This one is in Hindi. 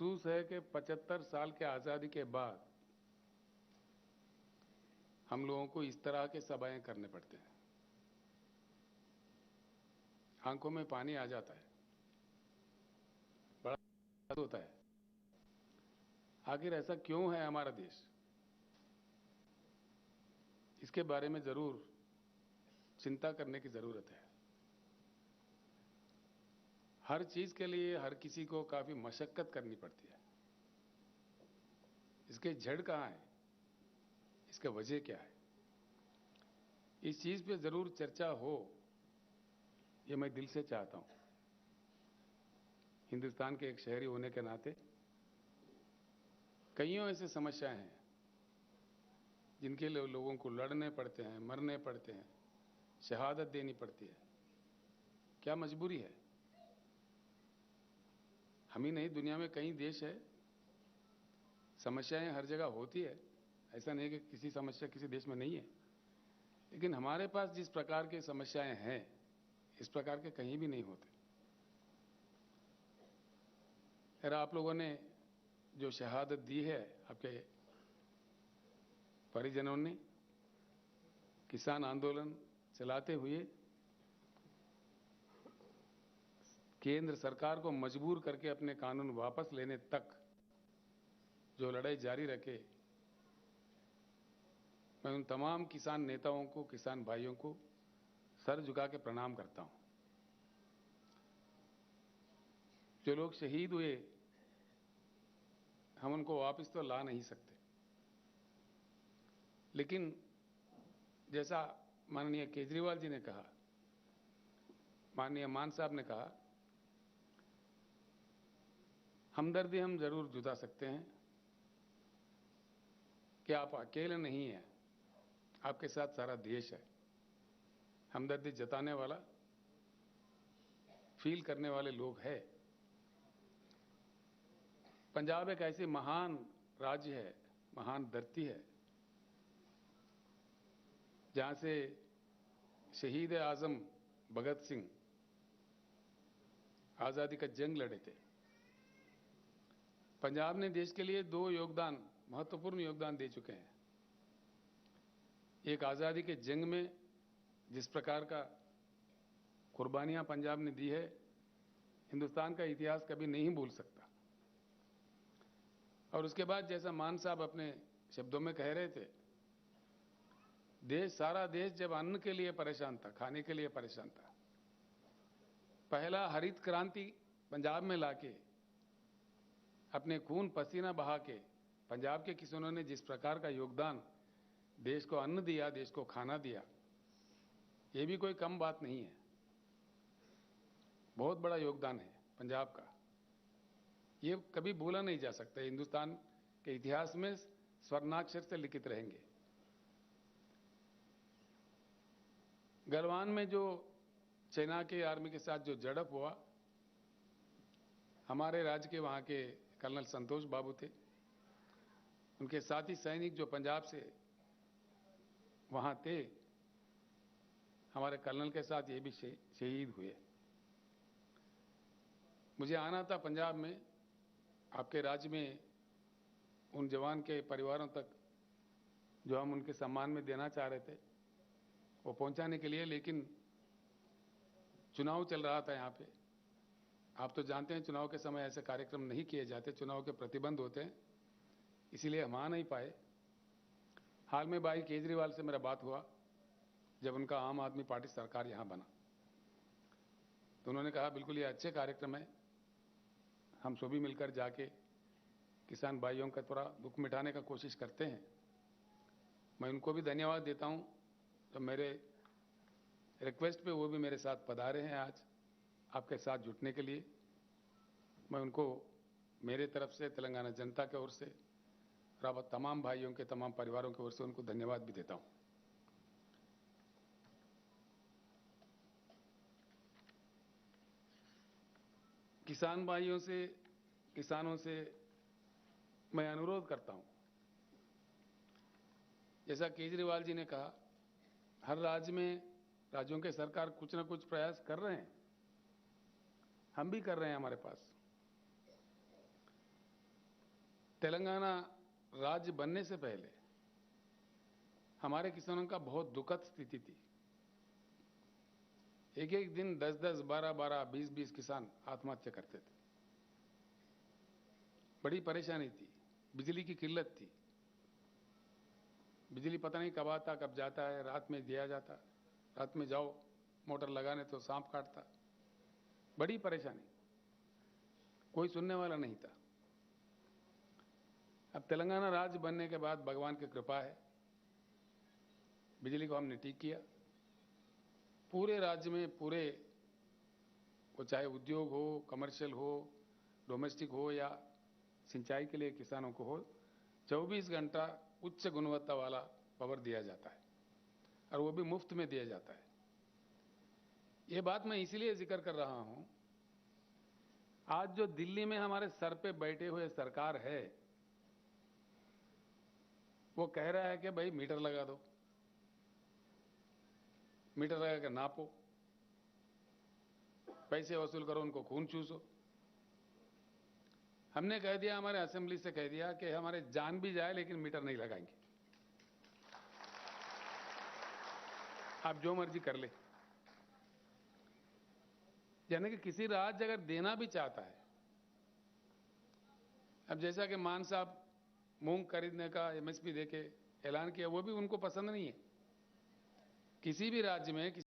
अफसोस है कि 75 साल के आज़ादी के बाद हम लोगों को इस तरह के सभाएं करने पड़ते हैं। आंखों में पानी आ जाता है, बड़ा होता है। आखिर ऐसा क्यों है हमारा देश? इसके बारे में जरूर चिंता करने की जरूरत है। हर चीज के लिए हर किसी को काफी मशक्कत करनी पड़ती है। इसके जड़ कहां है? इसका वजह क्या है? इस चीज पे जरूर चर्चा हो, ये मैं दिल से चाहता हूं। हिंदुस्तान के एक शहरी होने के नाते कईयों ऐसे समस्याएं हैं जिनके लिए लोगों को लड़ने पड़ते हैं, मरने पड़ते हैं, शहादत देनी पड़ती है। क्या मजबूरी है? हम ही नहीं, दुनिया में कई देश है, समस्याएं हर जगह होती है। ऐसा नहीं कि किसी समस्या किसी देश में नहीं है, लेकिन हमारे पास जिस प्रकार की समस्याएं हैं, इस प्रकार के कहीं भी नहीं होते। अगर आप लोगों ने जो शहादत दी है, आपके परिजनों ने किसान आंदोलन चलाते हुए केंद्र सरकार को मजबूर करके अपने कानून वापस लेने तक जो लड़ाई जारी रखे, मैं उन तमाम किसान नेताओं को, किसान भाइयों को सर झुका के प्रणाम करता हूं। जो लोग शहीद हुए, हम उनको वापस तो ला नहीं सकते, लेकिन जैसा माननीय केजरीवाल जी ने कहा, माननीय मान साहब ने कहा, हमदर्दी हम जरूर जुटा सकते हैं कि आप अकेले नहीं हैं, आपके साथ सारा देश है। हमदर्दी जताने वाला, फील करने वाले लोग हैं। पंजाब एक ऐसी महान राज्य है, महान धरती है, जहां से शहीद आजम भगत सिंह आजादी का जंग लड़े थे। पंजाब ने देश के लिए दो महत्वपूर्ण योगदान दे चुके हैं। एक, आजादी के जंग में जिस प्रकार का कुर्बानियां पंजाब ने दी है, हिंदुस्तान का इतिहास कभी नहीं भूल सकता। और उसके बाद जैसा मान साहब अपने शब्दों में कह रहे थे, सारा देश जब अन्न के लिए परेशान था, खाने के लिए परेशान था, पहला हरित क्रांति पंजाब में लाके अपने खून पसीना बहा के पंजाब के किसानों ने जिस प्रकार का योगदान देश को अन्न दिया, देश को खाना दिया, ये भी कोई कम बात नहीं है। बहुत बड़ा योगदान है पंजाब का, ये कभी भूला नहीं जा सकता। हिंदुस्तान के इतिहास में स्वर्णाक्षर से लिखित रहेंगे। गलवान में जो सेना के आर्मी के साथ जो झड़प हुआ, हमारे राज्य के वहां के कर्नल संतोष बाबू थे, उनके साथी सैनिक जो पंजाब से वहां थे, हमारे कर्नल के साथ ये भी शहीद हुए। मुझे आना था पंजाब में, आपके राज्य में उन जवान के परिवारों तक जो हम उनके सम्मान में देना चाह रहे थे, वो पहुंचाने के लिए, लेकिन चुनाव चल रहा था यहाँ पे। आप तो जानते हैं चुनाव के समय ऐसे कार्यक्रम नहीं किए जाते, चुनाव के प्रतिबंध होते हैं, इसीलिए हम आ नहीं पाए। हाल में भाई केजरीवाल से मेरा बात हुआ, जब उनका आम आदमी पार्टी सरकार यहां बना, तो उन्होंने कहा बिल्कुल ये अच्छे कार्यक्रम है, हम सभी मिलकर जाके किसान भाइयों का थोड़ा दुख मिटाने का कोशिश करते हैं। मैं उनको भी धन्यवाद देता हूं, तो मेरे रिक्वेस्ट पे वो भी मेरे साथ पधारे हैं आज आपके साथ जुटने के लिए। मैं उनको मेरे तरफ से, तेलंगाना जनता की ओर से और तमाम भाइयों के, तमाम परिवारों की ओर से उनको धन्यवाद भी देता हूं। किसान भाइयों से, किसानों से मैं अनुरोध करता हूं, जैसा केजरीवाल जी ने कहा, हर राज्य में राज्यों के सरकार कुछ ना कुछ प्रयास कर रहे हैं, हम भी कर रहे हैं हमारे पास। तेलंगाना राज्य बनने से पहले हमारे किसानों का बहुत दुखद स्थिति थी। एक एक दिन 10-10, 12-12, 20-20 किसान आत्महत्या करते थे। बड़ी परेशानी थी, बिजली की किल्लत थी। बिजली पता नहीं कब आता कब जाता है, रात में दिया जाता, रात में जाओ मोटर लगाने तो सांप काटता। बड़ी परेशानी, कोई सुनने वाला नहीं था। अब तेलंगाना राज्य बनने के बाद भगवान की कृपा है, बिजली को हमने ठीक किया। पूरे राज्य में, पूरे वो चाहे उद्योग हो, कमर्शियल हो, डोमेस्टिक हो या सिंचाई के लिए किसानों को हो, 24 घंटा उच्च गुणवत्ता वाला पावर दिया जाता है और वो भी मुफ्त में दिया जाता है। ये बात मैं इसीलिए जिक्र कर रहा हूं, आज जो दिल्ली में हमारे सर पे बैठे हुए सरकार है, वो कह रहा है कि भाई मीटर लगा दो, मीटर लगा कर नापो, पैसे वसूल करो, उनको खून चूसो। हमने कह दिया, हमारे असेंबली से कह दिया कि हमारे जान भी जाए लेकिन मीटर नहीं लगाएंगे। आप जो मर्जी कर ले। यानी कि किसी राज्य अगर देना भी चाहता है, अब जैसा कि मान साहब मूंग खरीदने का एमएसपी देके ऐलान किया, वो भी उनको पसंद नहीं है। किसी भी राज्य में